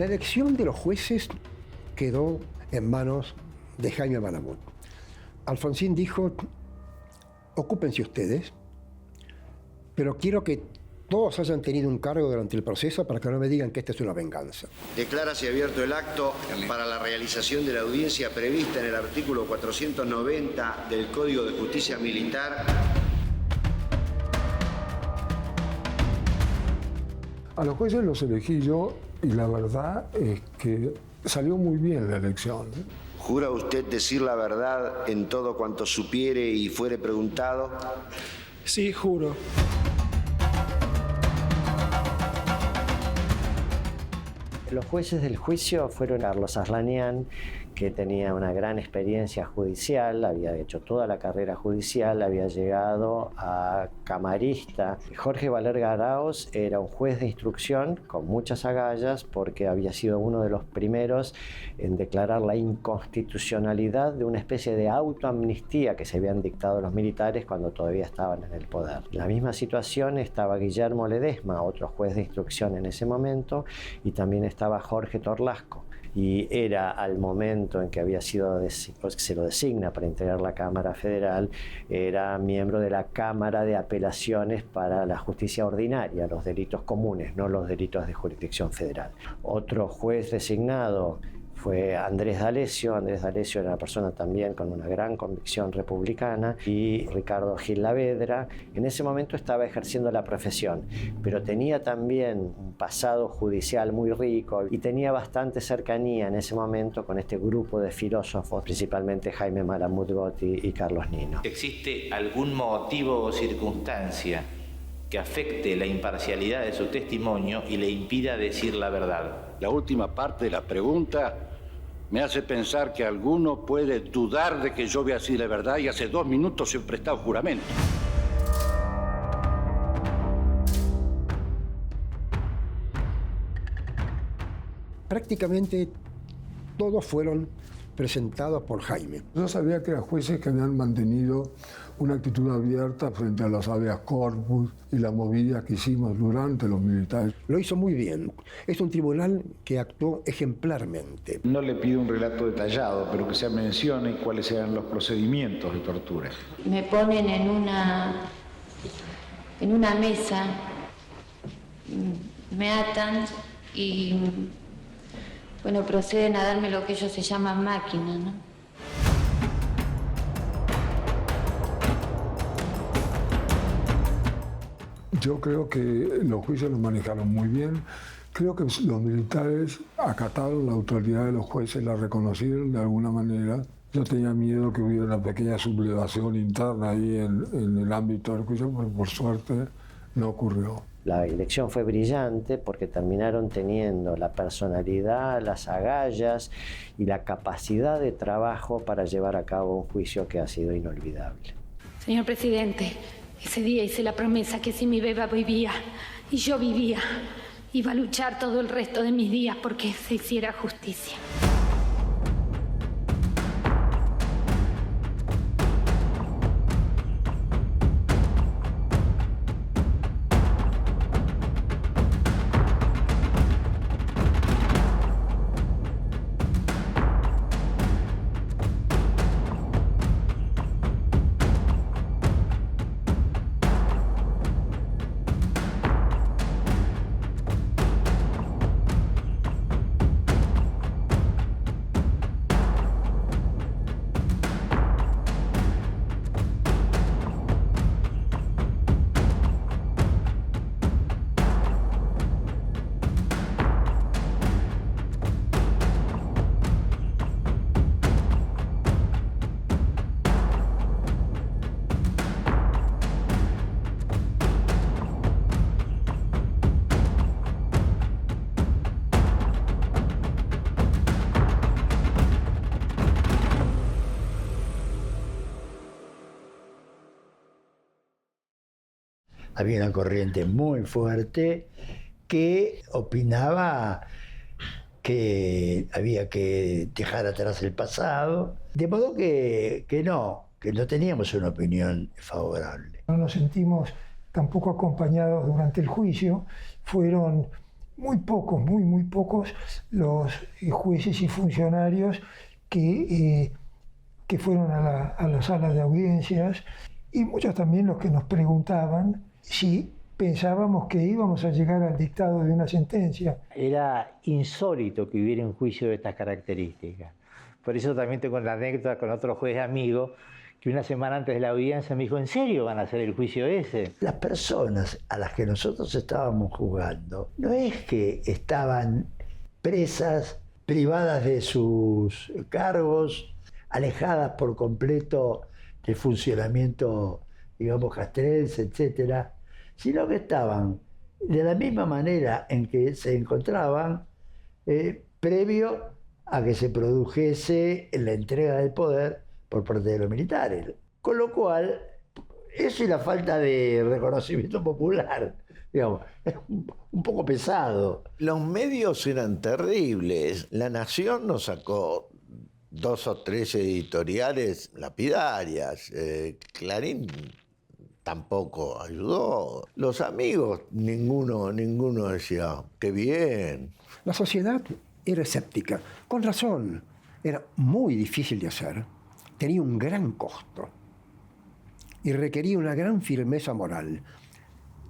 La elección de los jueces quedó en manos de Jaime Malamud. Alfonsín dijo: ocúpense ustedes, pero quiero que todos hayan tenido un cargo durante el proceso para que no me digan que esta es una venganza. Declárase abierto el acto para la realización de la audiencia prevista en el artículo 490 del Código de Justicia Militar. A los jueces los elegí yo y la verdad es que salió muy bien la elección. ¿Jura usted decir la verdad en todo cuanto supiere y fuere preguntado? Sí, juro. Los jueces del juicio fueron Carlos Arlanián, que tenía una gran experiencia judicial, había hecho toda la carrera judicial, había llegado a camarista. Jorge Valerga Araoz era un juez de instrucción con muchas agallas porque había sido uno de los primeros en declarar la inconstitucionalidad de una especie de autoamnistía que se habían dictado los militares cuando todavía estaban en el poder. En la misma situación estaba Guillermo Ledesma, otro juez de instrucción en ese momento, y también estaba Jorge Torlasco. Y era al momento en que había sido se lo designa para integrar la Cámara Federal, era miembro de la Cámara de Apelaciones para la Justicia Ordinaria, los delitos comunes, no los delitos de jurisdicción federal. Otro juez designado fue Andrés D'Alessio. Andrés D'Alessio era una persona también con una gran convicción republicana, y Ricardo Gil Lavedra en ese momento estaba ejerciendo la profesión, pero tenía también un pasado judicial muy rico y tenía bastante cercanía en ese momento con este grupo de filósofos, principalmente Jaime Malamud Gotti y Carlos Nino. ¿Existe algún motivo o circunstancia que afecte la imparcialidad de su testimonio y le impida decir la verdad? La última parte de la pregunta me hace pensar que alguno puede dudar de que yo voy a decir la verdad, y hace 2 minutos he prestado juramento. Prácticamente todos fueron presentados por Jaime. Yo sabía que eran jueces que habían mantenido una actitud abierta frente a los habeas corpus y la movida que hicimos durante los militares. Lo hizo muy bien. Es un tribunal que actuó ejemplarmente. No le pido un relato detallado, pero que se mencione cuáles eran los procedimientos de tortura. Me ponen en una mesa, me atan y, bueno, proceden a darme lo que ellos se llaman máquina, ¿no? Yo creo que los juicios los manejaron muy bien. Creo que los militares acataron la autoridad de los jueces, la reconocieron de alguna manera. Yo tenía miedo que hubiera una pequeña sublevación interna ahí en el ámbito del juicio, pero por suerte no ocurrió. La elección fue brillante porque terminaron teniendo la personalidad, las agallas y la capacidad de trabajo para llevar a cabo un juicio que ha sido inolvidable. Señor presidente, ese día hice la promesa que si mi beba vivía y yo vivía, iba a luchar todo el resto de mis días porque se hiciera justicia. Había una corriente muy fuerte que opinaba que había que dejar atrás el pasado, de modo que no teníamos una opinión favorable. No nos sentimos tampoco acompañados durante el juicio, fueron muy pocos los jueces y funcionarios que fueron a las salas de audiencias, y muchos también los que nos preguntaban si pensábamos que íbamos a llegar al dictado de una sentencia. Era insólito que hubiera un juicio de estas características. Por eso también tengo la anécdota con otro juez amigo, que una semana antes de la audiencia me dijo, ¿en serio van a hacer el juicio ese? Las personas a las que nosotros estábamos juzgando no es que estaban presas, privadas de sus cargos, alejadas por completo del funcionamiento, digamos, castrense, etcétera, sino que estaban de la misma manera en que se encontraban previo a que se produjese la entrega del poder por parte de los militares. Con lo cual, eso y la falta de reconocimiento popular, digamos, es un poco pesado. Los medios eran terribles. La Nación nos sacó 2 o 3 editoriales lapidarias. Clarín tampoco ayudó. Los amigos, ninguno decía, qué bien. La sociedad era escéptica, con razón. Era muy difícil de hacer, tenía un gran costo y requería una gran firmeza moral.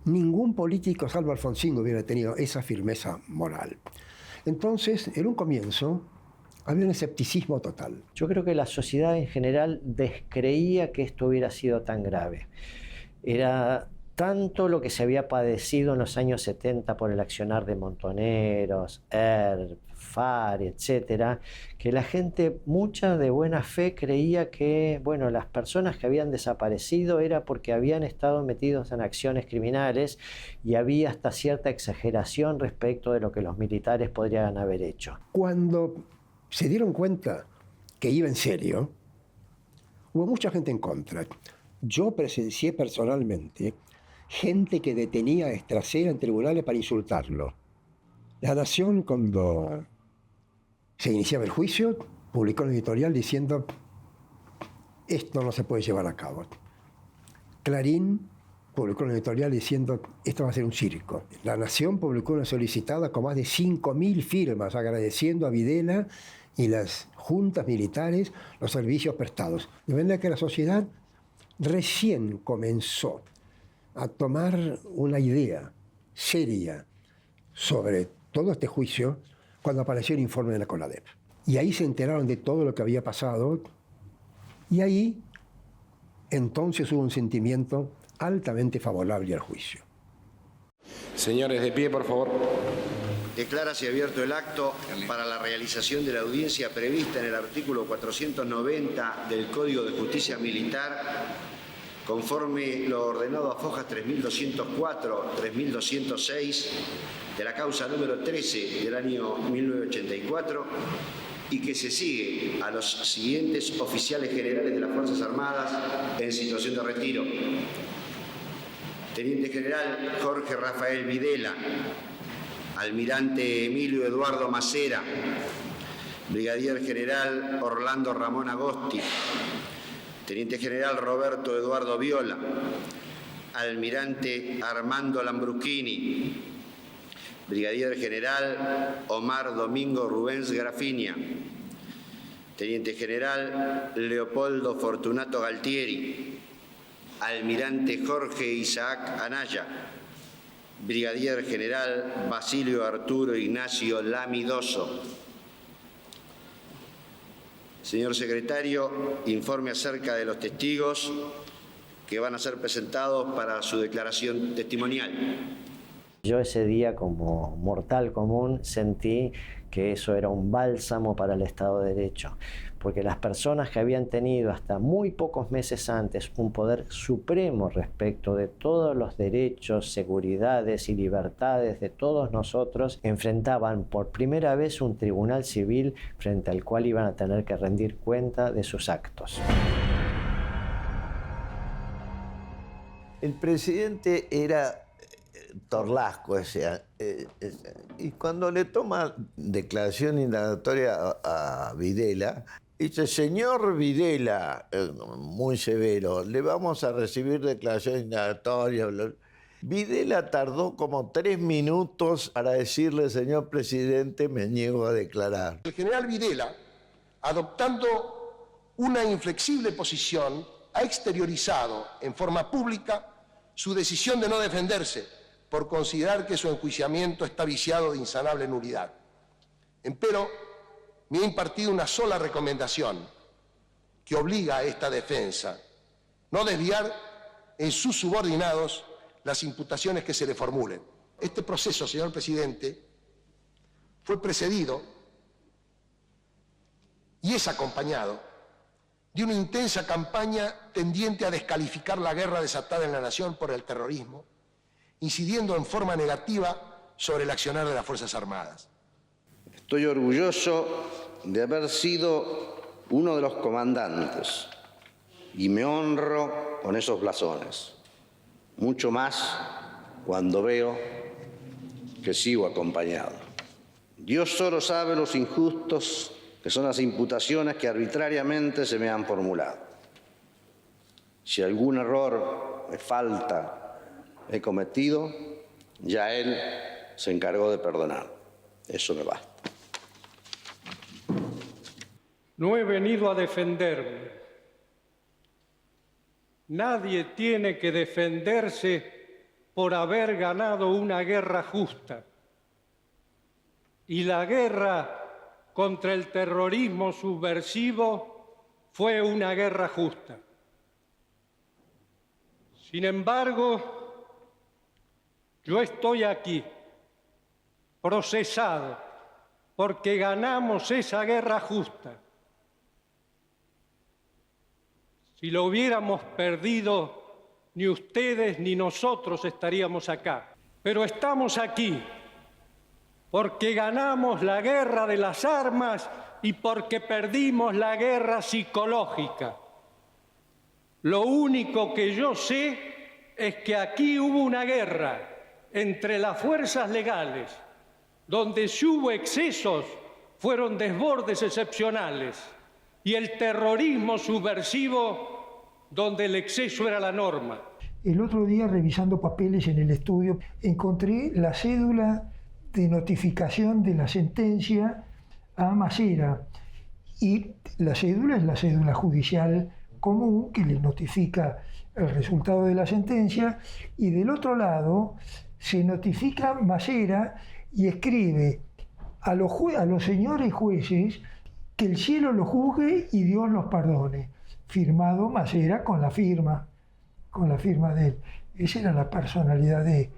Ningún político, salvo Alfonsín, hubiera tenido esa firmeza moral. Entonces, en un comienzo, había un escepticismo total. Yo creo que la sociedad en general descreía que esto hubiera sido tan grave. Era tanto lo que se había padecido en los años 70 por el accionar de Montoneros, Far, etcétera, que la gente, mucha de buena fe, creía que, bueno, las personas que habían desaparecido era porque habían estado metidos en acciones criminales y había hasta cierta exageración respecto de lo que los militares podrían haber hecho. Cuando se dieron cuenta que iba en serio, hubo mucha gente en contra. Yo presencié personalmente gente que detenía a Estracera en tribunales para insultarlo. La Nación, cuando se iniciaba el juicio, publicó un editorial diciendo esto no se puede llevar a cabo. Clarín publicó un editorial diciendo esto va a ser un circo. La Nación publicó una solicitada con más de 5.000 firmas agradeciendo a Videla y las juntas militares los servicios prestados. De manera que la sociedad recién comenzó a tomar una idea seria sobre todo este juicio cuando apareció el informe de la CONADEP. Y ahí se enteraron de todo lo que había pasado y ahí entonces hubo un sentimiento altamente favorable al juicio. Señores, de pie, por favor. Declárase abierto el acto para la realización de la audiencia prevista en el artículo 490 del Código de Justicia Militar, conforme lo ordenado a fojas 3204, 3206 de la causa número 13 del año 1984 y que se sigue a los siguientes oficiales generales de las Fuerzas Armadas en situación de retiro. Teniente General Jorge Rafael Videla, Almirante Emilio Eduardo Macera, Brigadier General Orlando Ramón Agosti, Teniente General Roberto Eduardo Viola, Almirante Armando Lambruschini, Brigadier General Omar Domingo Rubens Grafinia, Teniente General Leopoldo Fortunato Galtieri, Almirante Jorge Isaac Anaya, Brigadier General Basilio Arturo Ignacio Lamidoso. Señor secretario, informe acerca de los testigos que van a ser presentados para su declaración testimonial. Yo ese día, como mortal común, sentí que eso era un bálsamo para el Estado de Derecho, porque las personas que habían tenido hasta muy pocos meses antes un poder supremo respecto de todos los derechos, seguridades y libertades de todos nosotros, enfrentaban por primera vez un tribunal civil frente al cual iban a tener que rendir cuenta de sus actos. El presidente era Torlasco, y cuando le toma declaración indagatoria a Videla, dice, señor Videla, muy severo, le vamos a recibir declaración indagatoria. Videla tardó como 3 minutos para decirle, señor presidente, me niego a declarar. El general Videla, adoptando una inflexible posición, ha exteriorizado en forma pública su decisión de no defenderse por considerar que su enjuiciamiento está viciado de insanable nulidad. Empero, me ha impartido una sola recomendación que obliga a esta defensa: no desviar en sus subordinados las imputaciones que se le formulen. Este proceso, señor presidente, fue precedido y es acompañado de una intensa campaña tendiente a descalificar la guerra desatada en la nación por el terrorismo, incidiendo en forma negativa sobre el accionar de las Fuerzas Armadas. Estoy orgulloso de haber sido uno de los comandantes y me honro con esos blasones. Mucho más cuando veo que sigo acompañado. Dios solo sabe los injustos que son las imputaciones que arbitrariamente se me han formulado. Si algún error me falta he cometido, ya Él se encargó de perdonar. Eso me basta. No he venido a defenderme. Nadie tiene que defenderse por haber ganado una guerra justa. Y la guerra contra el terrorismo subversivo fue una guerra justa. Sin embargo, yo estoy aquí, procesado, porque ganamos esa guerra justa. Si lo hubiéramos perdido, ni ustedes ni nosotros estaríamos acá. Pero estamos aquí porque ganamos la guerra de las armas y porque perdimos la guerra psicológica. Lo único que yo sé es que aquí hubo una guerra entre las fuerzas legales, donde si hubo excesos fueron desbordes excepcionales, y el terrorismo subversivo, donde el exceso era la norma. El otro día, revisando papeles en el estudio, encontré la cédula de notificación de la sentencia a Macera. Y la cédula es la cédula judicial común que le notifica el resultado de la sentencia, y del otro lado se notifica Macera y escribe a los señores jueces que el cielo los juzgue y Dios los perdone. Firmado Macera con la firma de él. Esa era la personalidad de él.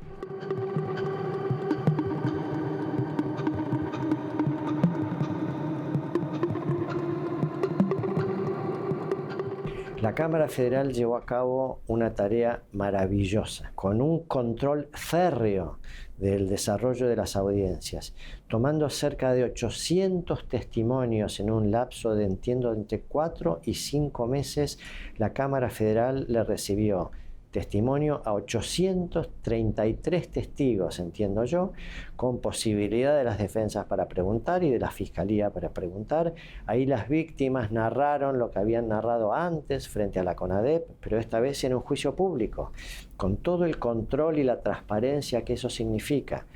La Cámara Federal llevó a cabo una tarea maravillosa, con un control férreo del desarrollo de las audiencias, tomando cerca de 800 testimonios en un lapso de, entiendo, entre 4 y 5 meses. La Cámara Federal le recibió testimonio a 833 testigos, entiendo yo, con posibilidad de las defensas para preguntar y de la Fiscalía para preguntar. Ahí las víctimas narraron lo que habían narrado antes frente a la CONADEP, pero esta vez en un juicio público, con todo el control y la transparencia que eso significa.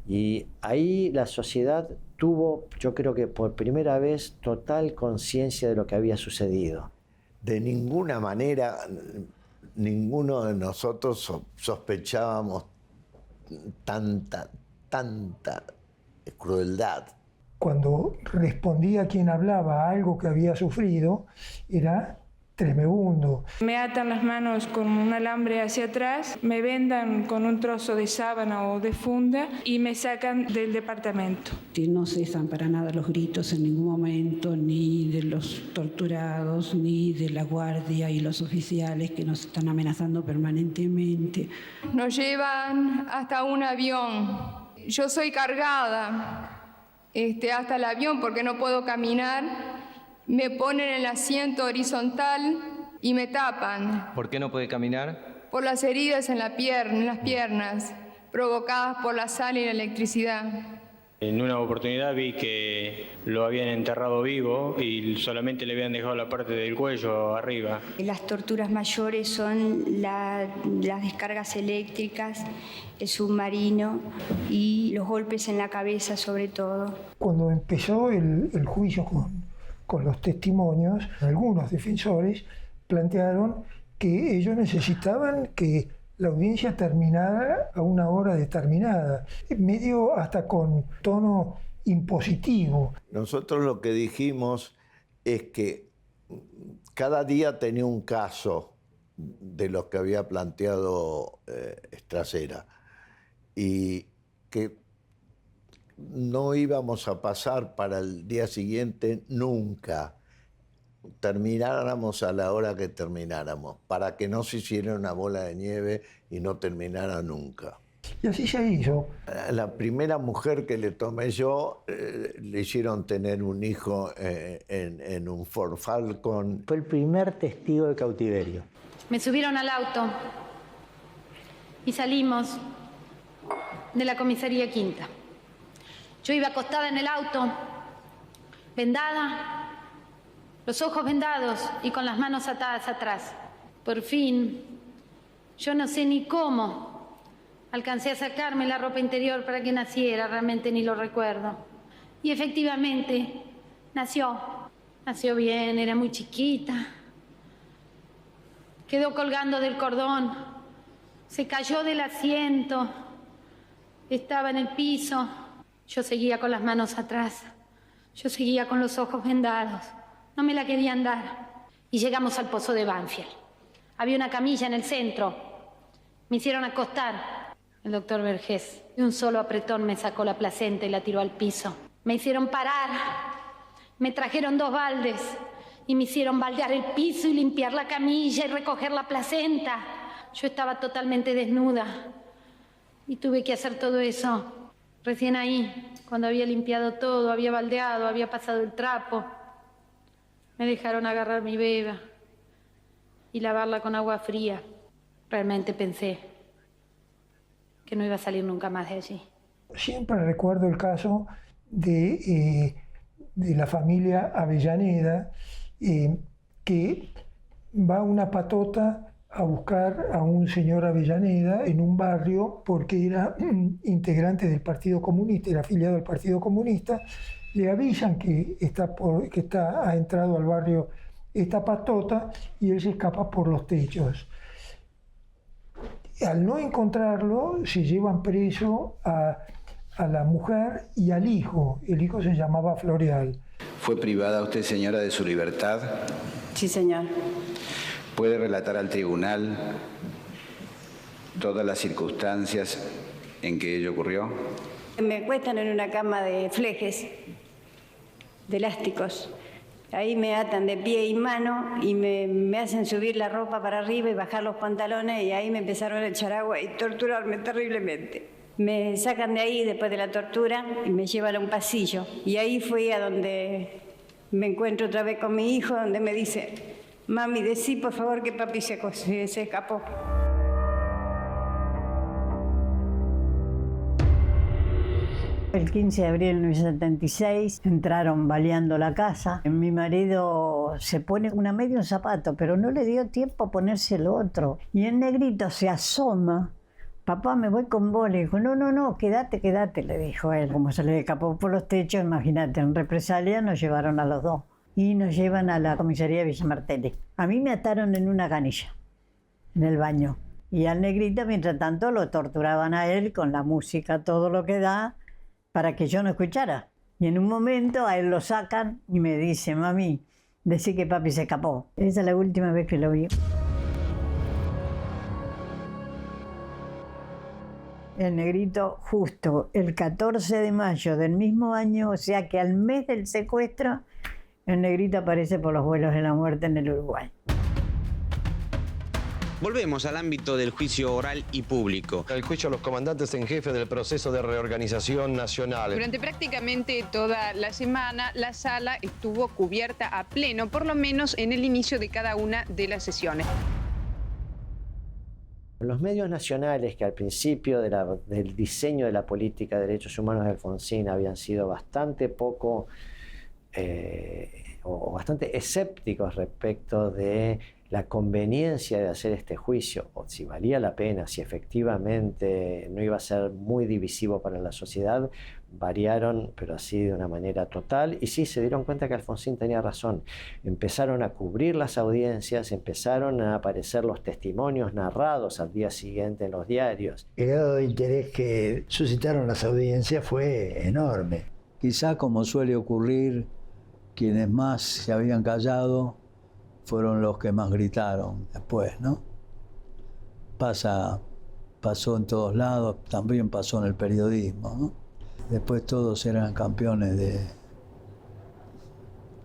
Y ahí la sociedad tuvo, yo creo que por primera vez, total conciencia de lo que había sucedido. De ninguna manera ninguno de nosotros sospechábamos tanta crueldad. Cuando respondía quien hablaba a algo que había sufrido, era tremebundo. Me atan las manos con un alambre hacia atrás, me vendan con un trozo de sábana o de funda y me sacan del departamento. No cesan para nada los gritos en ningún momento, ni de los torturados, ni de la guardia y los oficiales que nos están amenazando permanentemente. Nos llevan hasta un avión. Yo soy cargada hasta el avión porque no puedo caminar. Me ponen en el asiento horizontal y me tapan. ¿Por qué no puede caminar? Por las heridas en las piernas, provocadas por la sal y la electricidad. En una oportunidad vi que lo habían enterrado vivo y solamente le habían dejado la parte del cuello arriba. Las torturas mayores son las descargas eléctricas, el submarino y los golpes en la cabeza sobre todo. Cuando empezó el juicio con los testimonios, algunos defensores plantearon que ellos necesitaban que la audiencia terminara a una hora determinada, medio hasta con tono impositivo. Nosotros lo que dijimos es que cada día tenía un caso de los que había planteado Estracera y que no íbamos a pasar para el día siguiente nunca. Termináramos a la hora que termináramos, para que no se hiciera una bola de nieve y no terminara nunca. Y así se hizo. La primera mujer que le tomé yo, le hicieron tener un hijo en un Ford Falcon. Fue el primer testigo de cautiverio. Me subieron al auto y salimos de la comisaría Quinta. Yo iba acostada en el auto, vendada, los ojos vendados y con las manos atadas atrás. Por fin, yo no sé ni cómo, alcancé a sacarme la ropa interior para que naciera, realmente ni lo recuerdo. Y efectivamente, nació bien, era muy chiquita. Quedó colgando del cordón, se cayó del asiento, estaba en el piso. Yo seguía con las manos atrás, yo seguía con los ojos vendados. No me la querían dar. Y llegamos al pozo de Banfield. Había una camilla en el centro. Me hicieron acostar. El doctor Vergés, de un solo apretón, me sacó la placenta y la tiró al piso. Me hicieron parar. Me trajeron 2 baldes y me hicieron baldear el piso y limpiar la camilla y recoger la placenta. Yo estaba totalmente desnuda y tuve que hacer todo eso. Recién ahí, cuando había limpiado todo, había baldeado, había pasado el trapo, me dejaron agarrar mi beba y lavarla con agua fría. Realmente pensé que no iba a salir nunca más de allí. Siempre recuerdo el caso de la familia Avellaneda, que va una patota a buscar a un señor Avellaneda en un barrio porque era integrante del Partido Comunista, era afiliado al Partido Comunista. Le avisan que ha entrado al barrio esta patota y él se escapa por los techos. Al no encontrarlo, se llevan preso a la mujer y al hijo. El hijo se llamaba Floreal. ¿Fue privada usted, señora, de su libertad? Sí, señor. ¿Puede relatar al tribunal todas las circunstancias en que ello ocurrió? Me acuestan en una cama de flejes, de elásticos. Ahí me atan de pie y mano y me hacen subir la ropa para arriba y bajar los pantalones y ahí me empezaron a echar agua y torturarme terriblemente. Me sacan de ahí después de la tortura y me llevan a un pasillo. Y ahí fui a donde me encuentro otra vez con mi hijo, donde me dice: mami, decí por favor que papi se escapó. El 15 de abril de 1976 entraron baleando la casa. Mi marido se pone una media un zapato, pero no le dio tiempo a ponerse el otro. Y el negrito se asoma. Papá, me voy con vos. Le dijo, no, quédate, le dijo él. Como se le escapó por los techos, imagínate, en represalia nos llevaron a los 2. Y nos llevan a la comisaría de Villa Martelli. A mí me ataron en una canilla, en el baño. Y al negrito, mientras tanto, lo torturaban a él con la música, todo lo que da, para que yo no escuchara. Y en un momento a él lo sacan y me dice, mami, decí que papi se escapó. Esa es la última vez que lo vi. El negrito, justo el 14 de mayo del mismo año, o sea que al mes del secuestro, el negrito aparece por los vuelos de la muerte en el Uruguay. Volvemos al ámbito del juicio oral y público. El juicio a los comandantes en jefe del proceso de reorganización nacional. Durante prácticamente toda la semana, la sala estuvo cubierta a pleno, por lo menos en el inicio de cada una de las sesiones. Los medios nacionales, que al principio del diseño de la política de derechos humanos de Alfonsín habían sido bastante poco o bastante escépticos respecto de la conveniencia de hacer este juicio, o si valía la pena, si efectivamente no iba a ser muy divisivo para la sociedad, variaron, pero así de una manera total, y sí se dieron cuenta que Alfonsín tenía razón. Empezaron a cubrir las audiencias, empezaron a aparecer los testimonios narrados al día siguiente en los diarios. El grado de interés que suscitaron las audiencias fue enorme. Quizá, como suele ocurrir, quienes más se habían callado fueron los que más gritaron después, ¿no? Pasó en todos lados, también pasó en el periodismo, ¿no? Después todos eran campeones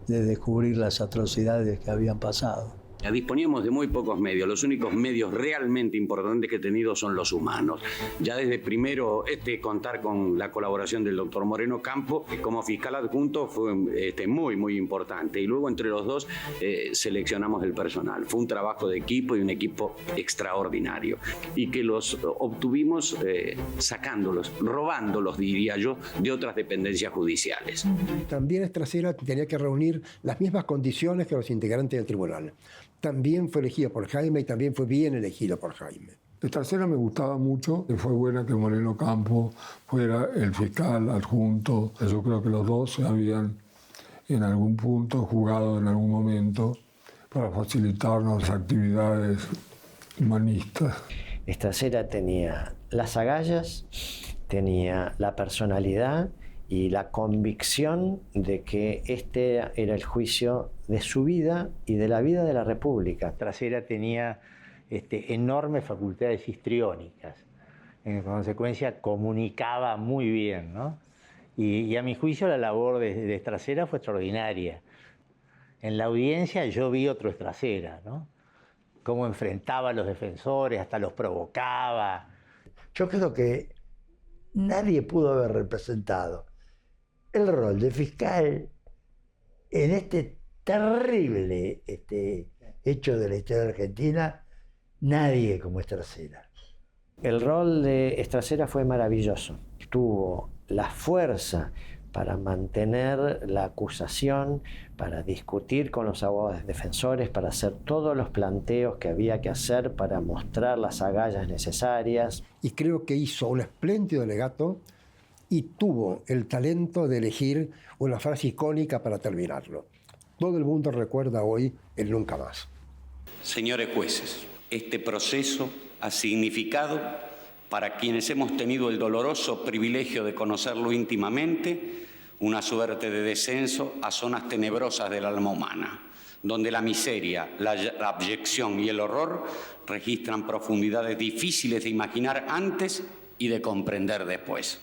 de descubrir las atrocidades que habían pasado. Disponíamos de muy pocos medios. Los únicos medios realmente importantes que he tenido son los humanos. Ya desde primero contar con la colaboración del doctor Moreno Campo como fiscal adjunto fue muy importante. Y luego entre los dos seleccionamos el personal. Fue un trabajo de equipo y un equipo extraordinario. Y que los obtuvimos sacándolos, robándolos, diría yo, de otras dependencias judiciales. También Estracera tenía que reunir las mismas condiciones que los integrantes del tribunal. También fue elegido por Jaime y también fue bien elegido por Jaime. Estracera me gustaba mucho, fue buena que Moreno Campo fuera el fiscal adjunto. Yo creo que los dos se habían en algún punto jugado en algún momento para facilitarnos las actividades humanistas. Estracera tenía las agallas, tenía la personalidad y la convicción de que este era el juicio de su vida y de la vida de la República. Estracera tenía enormes facultades histriónicas. En consecuencia, comunicaba muy bien, ¿no? Y a mi juicio la labor de Estracera fue extraordinaria. En la audiencia yo vi otro Estracera, ¿no? Cómo enfrentaba a los defensores, hasta los provocaba. Yo creo que nadie pudo haber representado el rol de fiscal en este terrible hecho de la historia argentina, nadie como Estracera. El rol de Estracera fue maravilloso. Tuvo la fuerza para mantener la acusación, para discutir con los abogados defensores, para hacer todos los planteos que había que hacer para mostrar las agallas necesarias. Y creo que hizo un espléndido alegato y tuvo el talento de elegir una frase icónica para terminarlo. Todo el mundo recuerda hoy el nunca más. Señores jueces, este proceso ha significado, para quienes hemos tenido el doloroso privilegio de conocerlo íntimamente, una suerte de descenso a zonas tenebrosas del alma humana, donde la miseria, la abyección y el horror registran profundidades difíciles de imaginar antes y de comprender después.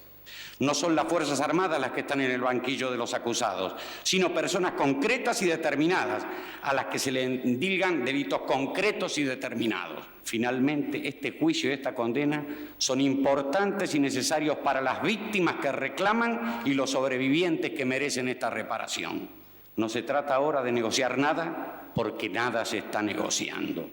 No son las Fuerzas Armadas las que están en el banquillo de los acusados, sino personas concretas y determinadas, a las que se le endilgan delitos concretos y determinados. Finalmente, este juicio y esta condena son importantes y necesarios para las víctimas que reclaman y los sobrevivientes que merecen esta reparación. No se trata ahora de negociar nada, porque nada se está negociando.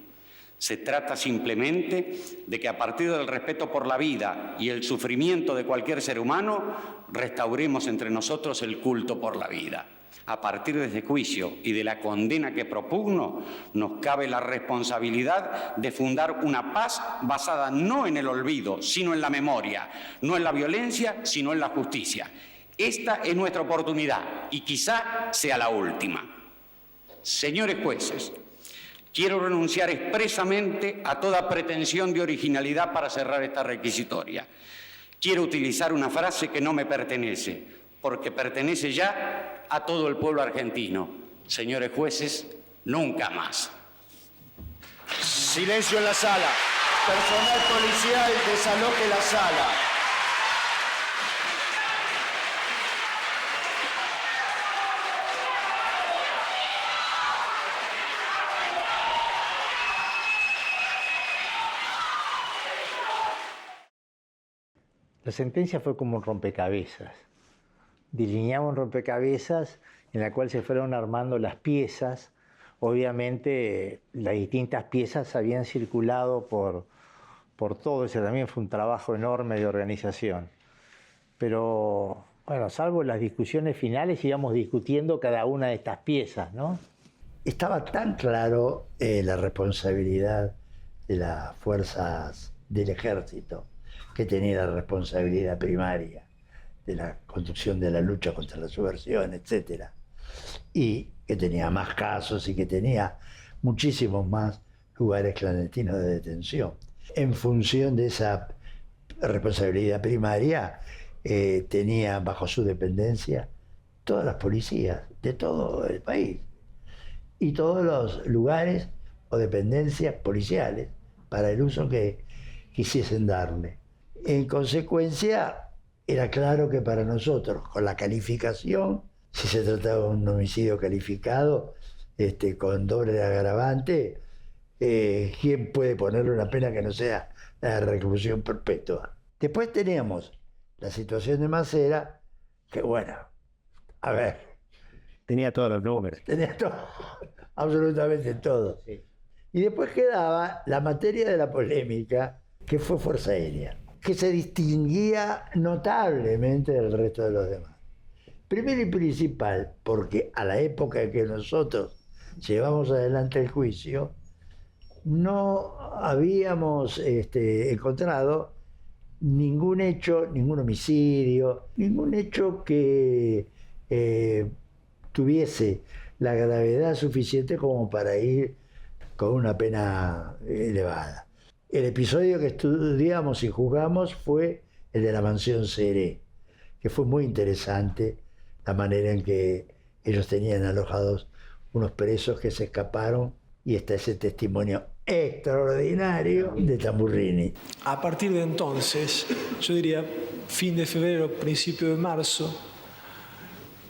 Se trata simplemente de que a partir del respeto por la vida y el sufrimiento de cualquier ser humano, restauremos entre nosotros el culto por la vida. A partir de este juicio y de la condena que propugno, nos cabe la responsabilidad de fundar una paz basada no en el olvido, sino en la memoria, no en la violencia, sino en la justicia. Esta es nuestra oportunidad y quizá sea la última. Señores jueces, quiero renunciar expresamente a toda pretensión de originalidad para cerrar esta requisitoria. Quiero utilizar una frase que no me pertenece, porque pertenece ya a todo el pueblo argentino. Señores jueces, nunca más. Silencio en la sala. Personal policial, desaloje la sala. La sentencia fue como un rompecabezas. Delineaba un rompecabezas en la cual se fueron armando las piezas. Obviamente, las distintas piezas habían circulado por por todo. Ese también fue un trabajo enorme de organización. Pero, bueno, salvo las discusiones finales, íbamos discutiendo cada una de estas piezas, ¿no? Estaba tan claro la responsabilidad de las fuerzas del ejército, que tenía la responsabilidad primaria de la conducción de la lucha contra la subversión, etc. Y que tenía más casos y que tenía muchísimos más lugares clandestinos de detención. En función de esa responsabilidad primaria, tenía bajo su dependencia todas las policías de todo el país y todos los lugares o dependencias policiales para el uso que quisiesen darle. En consecuencia, era claro que para nosotros, con la calificación, si se trataba de un homicidio calificado, con doble agravante, ¿quién puede ponerle una pena que no sea la reclusión perpetua? Después teníamos la situación de Macera, que bueno, a ver. Tenía todos los números. Tenía todo, absolutamente todo. Sí. Y después quedaba la materia de la polémica, que fue Fuerza Aérea, que se distinguía notablemente del resto de los demás. Primero y principal, porque a la época en que nosotros llevamos adelante el juicio, no habíamos encontrado ningún hecho, ningún homicidio, ningún hecho que tuviese la gravedad suficiente como para ir con una pena elevada. El episodio que estudiamos y juzgamos fue el de la mansión Seré, que fue muy interesante la manera en que ellos tenían alojados unos presos que se escaparon, y está ese testimonio extraordinario de Tamburrini. A partir de entonces, yo diría fin de febrero, principio de marzo,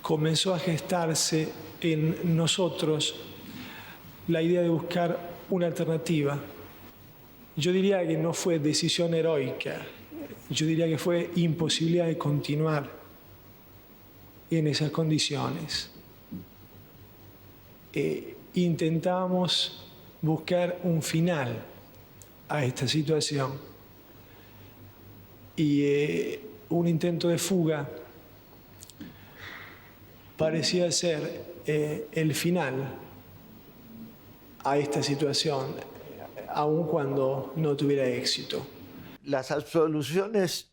comenzó a gestarse en nosotros la idea de buscar una alternativa. Yo diría que no fue decisión heroica, yo diría que fue imposibilidad de continuar en esas condiciones. Intentamos buscar un final a esta situación y un intento de fuga parecía ser el final a esta situación, aun cuando no tuviera éxito. Las absoluciones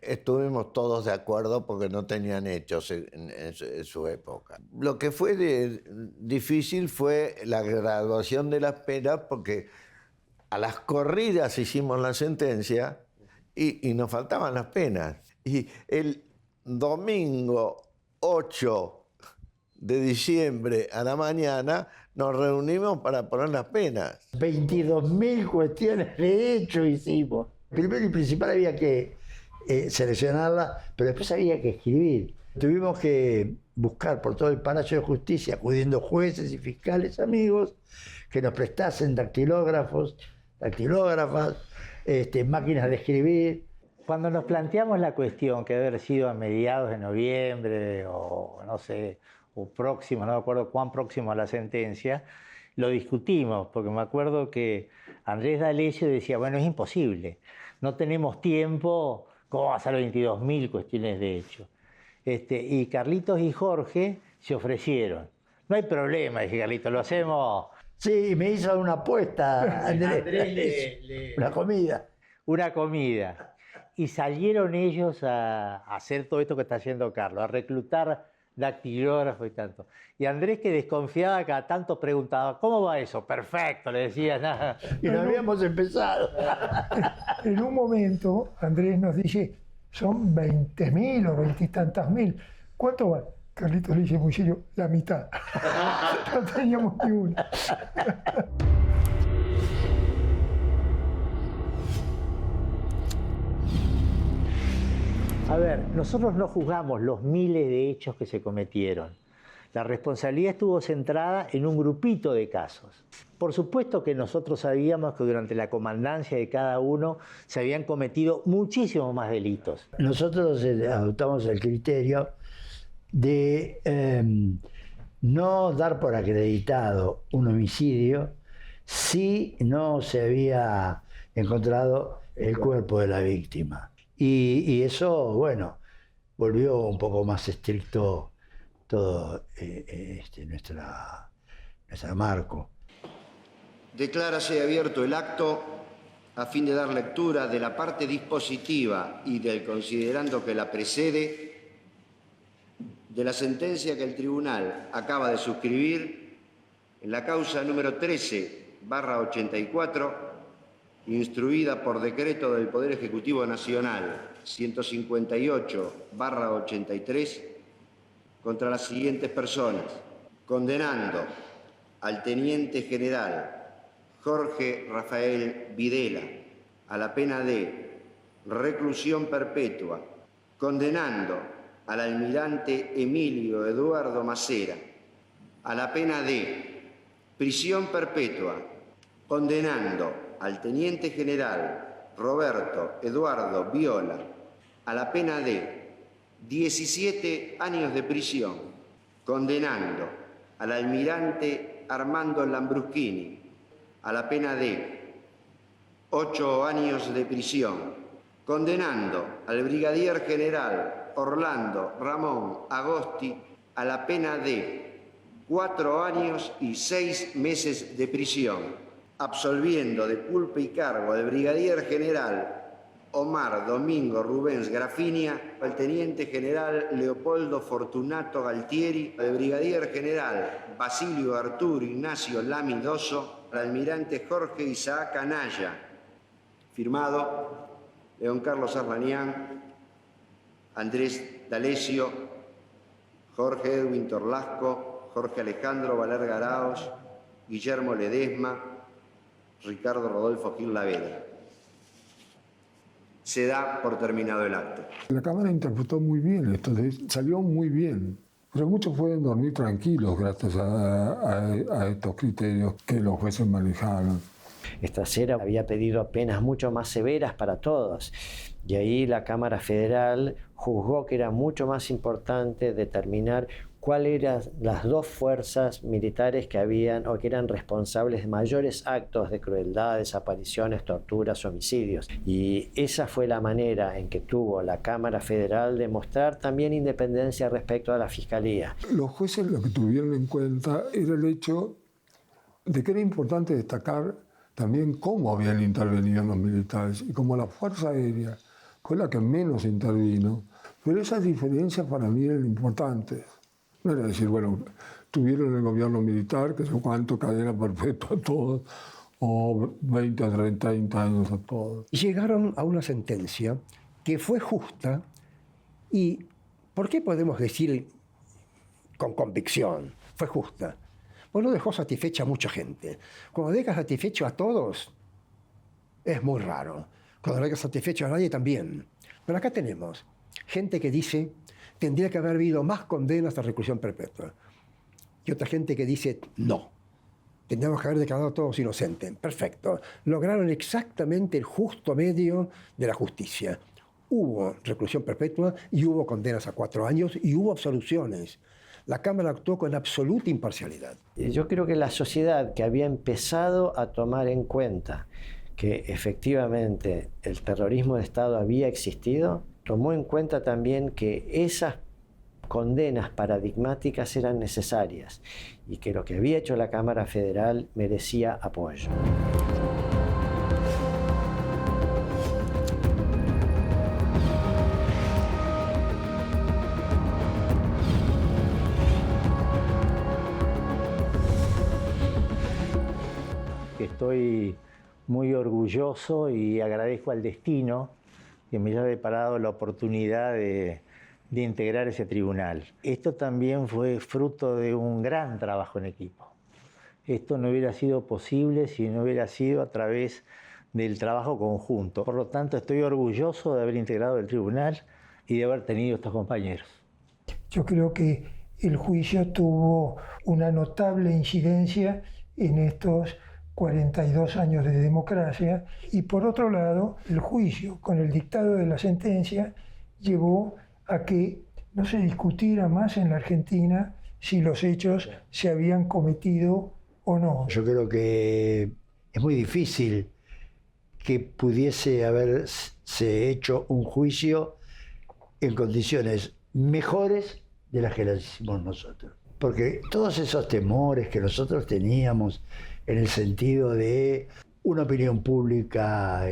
estuvimos todos de acuerdo porque no tenían hechos en su época. Lo que fue difícil fue la graduación de las penas, porque a las corridas hicimos la sentencia y nos faltaban las penas. Y el domingo 8 de diciembre a la mañana nos reunimos para poner las penas. 22.000 cuestiones de hecho hicimos. Primero y principal había que seleccionarla, pero después había que escribir. Tuvimos que buscar por todo el Palacio de Justicia, acudiendo jueces y fiscales amigos, que nos prestasen dactilógrafas, máquinas de escribir. Cuando nos planteamos la cuestión, que debe haber sido a mediados de noviembre o no sé, o próximo, no me acuerdo cuán próximo a la sentencia, lo discutimos, porque me acuerdo que Andrés D'Alessio decía, bueno, es imposible, no tenemos tiempo, ¿cómo va a ser 22.000 cuestiones de hecho? Y Carlitos y Jorge se ofrecieron. No hay problema, dije Carlitos, lo hacemos. Sí, me hizo una apuesta, Andrés. Una comida. Una comida. Y salieron ellos a hacer todo esto que está haciendo Carlos, a reclutar dactilógrafos y tanto. Y Andrés, que desconfiaba, cada tanto preguntaba, ¿cómo va eso? Perfecto, le decía nada. Y no habíamos empezado. En un momento, Andrés nos dice, son 20.000 o 20 y tantas mil. ¿Cuánto va? Carlitos le dice muy serio, la mitad. No teníamos ni una. A ver, nosotros no juzgamos los miles de hechos que se cometieron. La responsabilidad estuvo centrada en un grupito de casos. Por supuesto que nosotros sabíamos que durante la comandancia de cada uno se habían cometido muchísimos más delitos. Nosotros adoptamos el criterio de no dar por acreditado un homicidio si no se había encontrado el cuerpo de la víctima. Y eso, bueno, volvió un poco más estricto todo nuestra marco. Declárase abierto el acto a fin de dar lectura de la parte dispositiva y del considerando que la precede de la sentencia que el tribunal acaba de suscribir en la causa número 13/84, instruida por decreto del Poder Ejecutivo Nacional 158/83, contra las siguientes personas, condenando al teniente general Jorge Rafael Videla a la pena de reclusión perpetua, condenando al almirante Emilio Eduardo Macera a la pena de prisión perpetua, condenando al teniente general Roberto Eduardo Viola a la pena de 17 años de prisión, condenando al almirante Armando Lambruschini a la pena de 8 años de prisión, condenando al brigadier general Orlando Ramón Agosti a la pena de 4 años y 6 meses de prisión, absolviendo de culpa y cargo al brigadier general Omar Domingo Rubens Grafinia, al teniente general Leopoldo Fortunato Galtieri, al brigadier general Basilio Arturo Ignacio Lamidoso, al almirante Jorge Isaac Anaya. Firmado León Carlos Arlanián, Andrés D'Alessio, Jorge Edwin Torlasco, Jorge Alejandro Valerga Araos, Guillermo Ledesma, Ricardo Rodolfo Gil Lavera. Se da por terminado el acto. La Cámara interpretó muy bien esto, salió muy bien. Pero muchos pueden dormir tranquilos gracias a estos criterios que los jueces manejaron. Estracera había pedido penas mucho más severas para todos, y ahí la Cámara Federal juzgó que era mucho más importante determinar cuáles eran las dos fuerzas militares que habían o que eran responsables de mayores actos de crueldad, desapariciones, torturas, homicidios. Y esa fue la manera en que tuvo la Cámara Federal de mostrar también independencia respecto a la Fiscalía. Los jueces lo que tuvieron en cuenta era el hecho de que era importante destacar también cómo habían intervenido los militares y cómo la Fuerza Aérea fue la que menos intervino. Pero esas diferencias para mí eran importantes. No era decir, bueno, tuvieron el gobierno militar, que sé cuánto, cadena perpetua a todos, o 20 o 30 años a todos. Y llegaron a una sentencia que fue justa y, ¿por qué podemos decir con convicción? Fue justa. Pues no dejó satisfecha a mucha gente. Cuando deja satisfecho a todos, es muy raro. Cuando no deja satisfecho a nadie también. Pero acá tenemos gente que dice tendría que haber habido más condenas a reclusión perpetua. Y otra gente que dice no. Tendríamos que haber declarado a todos inocentes. Perfecto. Lograron exactamente el justo medio de la justicia. Hubo reclusión perpetua y hubo condenas a 4 años y hubo absoluciones. La Cámara actuó con absoluta imparcialidad. Yo creo que la sociedad que había empezado a tomar en cuenta que efectivamente el terrorismo de Estado había existido, tomó en cuenta también que esas condenas paradigmáticas eran necesarias y que lo que había hecho la Cámara Federal merecía apoyo. Estoy muy orgulloso y agradezco al destino que me haya deparado la oportunidad de integrar ese tribunal. Esto también fue fruto de un gran trabajo en equipo. Esto no hubiera sido posible si no hubiera sido a través del trabajo conjunto. Por lo tanto, estoy orgulloso de haber integrado el tribunal y de haber tenido estos compañeros. Yo creo que el juicio tuvo una notable incidencia en estos 42 años de democracia, y por otro lado, el juicio con el dictado de la sentencia llevó a que no se discutiera más en la Argentina si los hechos se habían cometido o no. Yo creo que es muy difícil que pudiese haberse hecho un juicio en condiciones mejores de las que las hicimos nosotros. Porque todos esos temores que nosotros teníamos en el sentido de una opinión pública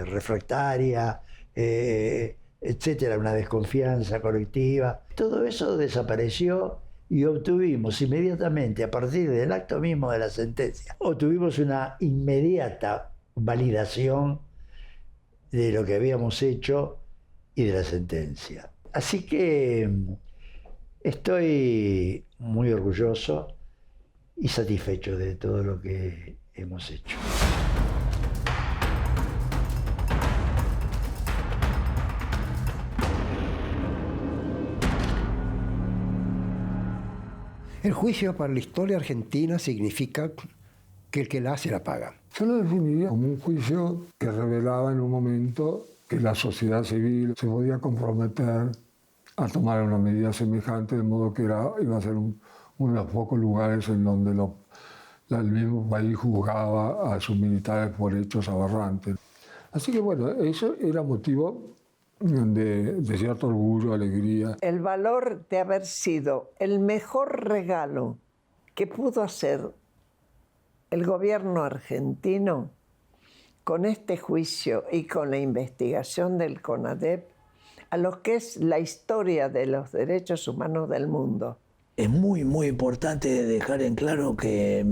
refractaria, etcétera, una desconfianza colectiva, todo eso desapareció y obtuvimos inmediatamente, a partir del acto mismo de la sentencia, obtuvimos una inmediata validación de lo que habíamos hecho y de la sentencia. Así que estoy muy orgulloso y satisfecho de todo lo que hemos hecho. El juicio para la historia argentina significa que el que la hace la paga. Yo lo definiría como un juicio que revelaba en un momento que la sociedad civil se podía comprometer a tomar una medida semejante, de modo que iba a ser uno de los pocos lugares en donde el mismo país juzgaba a sus militares por hechos aberrantes. Así que bueno, eso era motivo de cierto orgullo, alegría. El valor de haber sido el mejor regalo que pudo hacer el gobierno argentino con este juicio y con la investigación del CONADEP a lo que es la historia de los derechos humanos del mundo. Es muy, muy importante dejar en claro que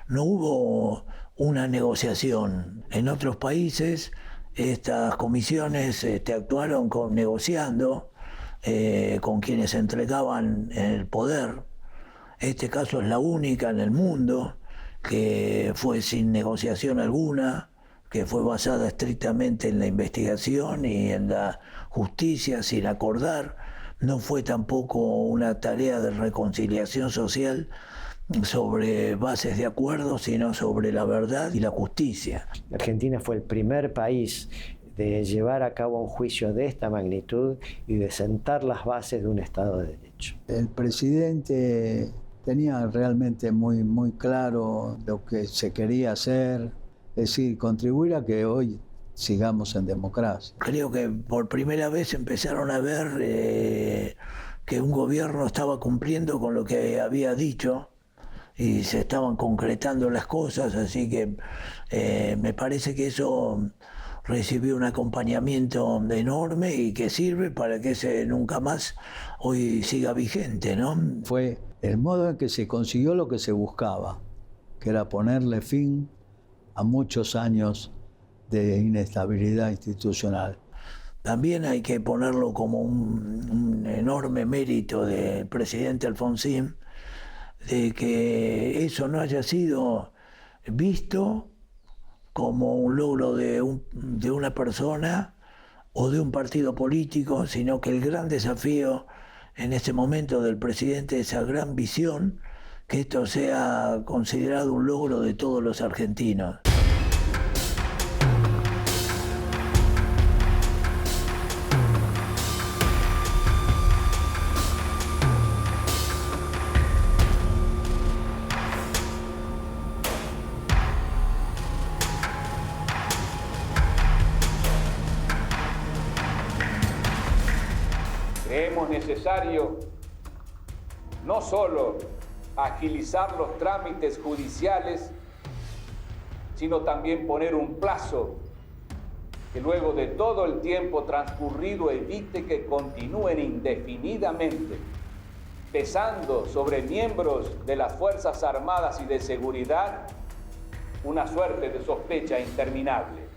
no hubo una negociación. En otros países estas comisiones actuaron negociando con quienes entregaban el poder. Este caso es la única en el mundo que fue sin negociación alguna, que fue basada estrictamente en la investigación y en la justicia, sin acordar. No fue tampoco una tarea de reconciliación social sobre bases de acuerdo, sino sobre la verdad y la justicia. Argentina fue el primer país de llevar a cabo un juicio de esta magnitud y de sentar las bases de un Estado de Derecho. El presidente tenía realmente muy, muy claro lo que se quería hacer, es decir, contribuir a que hoy sigamos en democracia. Creo que por primera vez empezaron a ver que un gobierno estaba cumpliendo con lo que había dicho y se estaban concretando las cosas, así que me parece que eso recibió un acompañamiento enorme y que sirve para que ese nunca más hoy siga vigente, ¿no? Fue el modo en que se consiguió lo que se buscaba, que era ponerle fin a muchos años de inestabilidad institucional. También hay que ponerlo como un enorme mérito del presidente Alfonsín, de que eso no haya sido visto como un logro de una persona o de un partido político, sino que el gran desafío en este momento del presidente, esa gran visión, que esto sea considerado un logro de todos los argentinos. Creemos necesario no solo agilizar los trámites judiciales, sino también poner un plazo que luego de todo el tiempo transcurrido evite que continúen indefinidamente pesando sobre miembros de las Fuerzas Armadas y de Seguridad una suerte de sospecha interminable.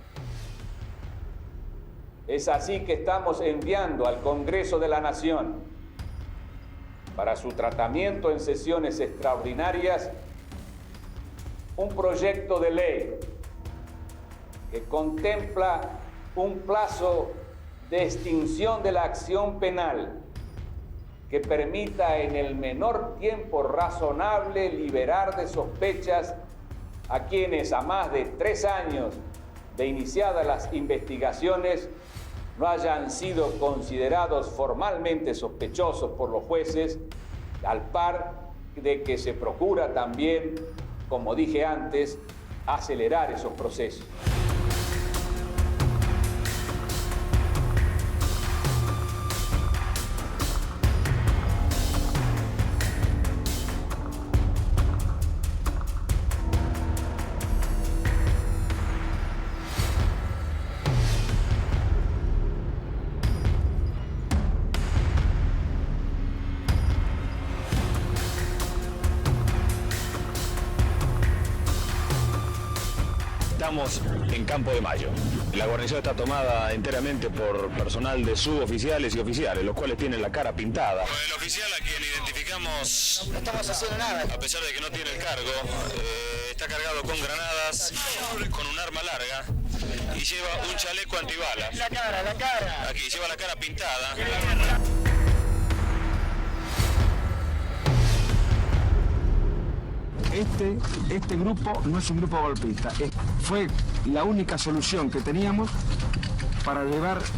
Es así que estamos enviando al Congreso de la Nación, para su tratamiento en sesiones extraordinarias, un proyecto de ley que contempla un plazo de extinción de la acción penal que permita en el menor tiempo razonable liberar de sospechas a quienes a más de 3 años de iniciadas las investigaciones no hayan sido considerados formalmente sospechosos por los jueces, al par de que se procura también, como dije antes, acelerar esos procesos. estamos en Campo de Mayo. La guarnición está tomada enteramente por personal de suboficiales y oficiales, los cuales tienen la cara pintada. El oficial a quien identificamos no estamos haciendo nada. A pesar de que no tiene el cargo, está cargado con granadas, con un arma larga y lleva un chaleco antibalas. La cara. Aquí, lleva la cara pintada. Este grupo no es un grupo golpista. Fue la única solución que teníamos para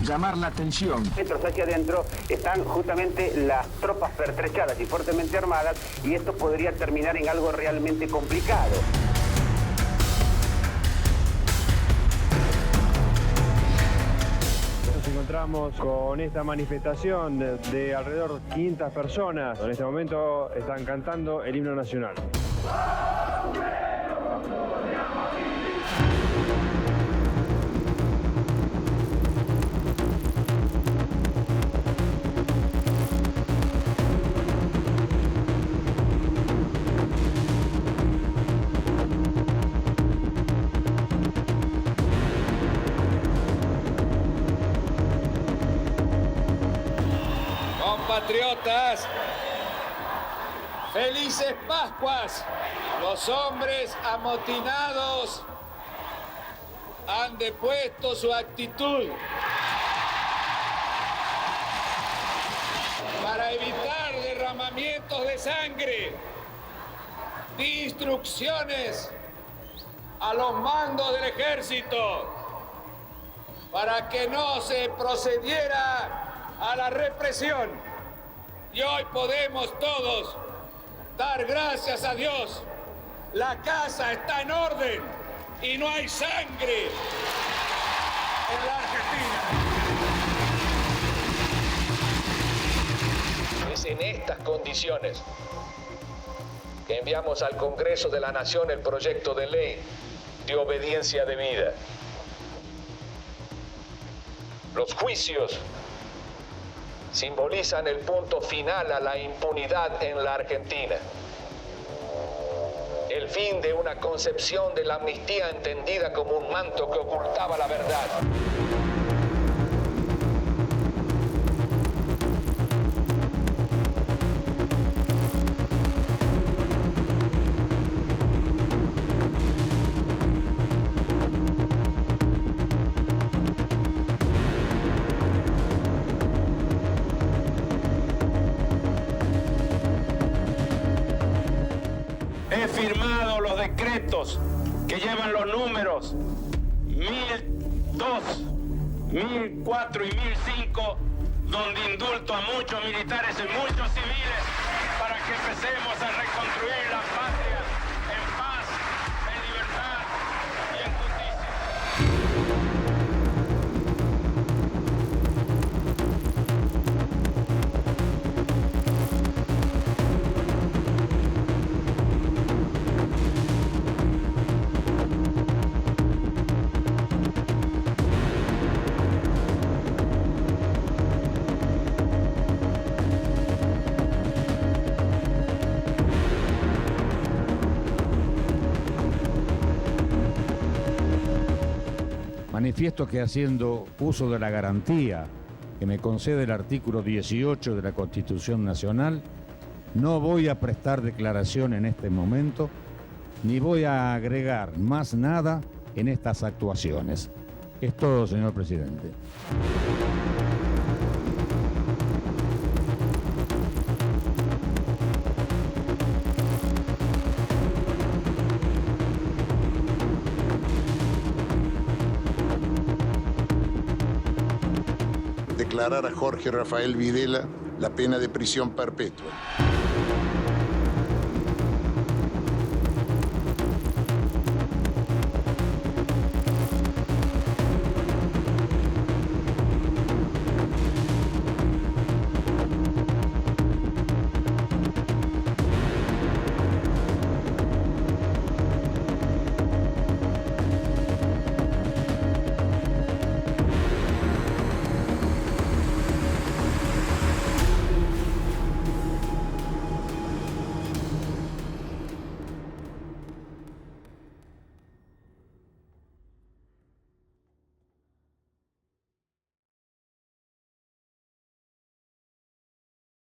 llamar la atención. Metros hacia adentro están justamente las tropas pertrechadas y fuertemente armadas, y esto podría terminar en algo realmente complicado. Nos encontramos con esta manifestación de alrededor de 500 personas. En este momento están cantando el himno nacional. Compatriotas, felices Pascuas. Los hombres amotinados han depuesto su actitud para evitar derramamientos de sangre. Di instrucciones a los mandos del ejército para que no se procediera a la represión. Y hoy podemos todos dar gracias a Dios. La casa está en orden y no hay sangre en la Argentina. Es en estas condiciones que enviamos al Congreso de la Nación el proyecto de ley de obediencia debida. Los juicios simbolizan el punto final a la impunidad en la Argentina. El fin de una concepción de la amnistía entendida como un manto que ocultaba la verdad. He firmado los decretos que llevan los números 1002, 1004 y 1005, donde indulto a muchos militares y muchos civiles para que empecemos a reconstruir la patria en paz, en libertad y en justicia. Manifiesto que, haciendo uso de la garantía que me concede el artículo 18 de la Constitución Nacional, no voy a prestar declaración en este momento, ni voy a agregar más nada en estas actuaciones. Es todo, señor presidente. Declarar a Jorge Rafael Videla la pena de prisión perpetua.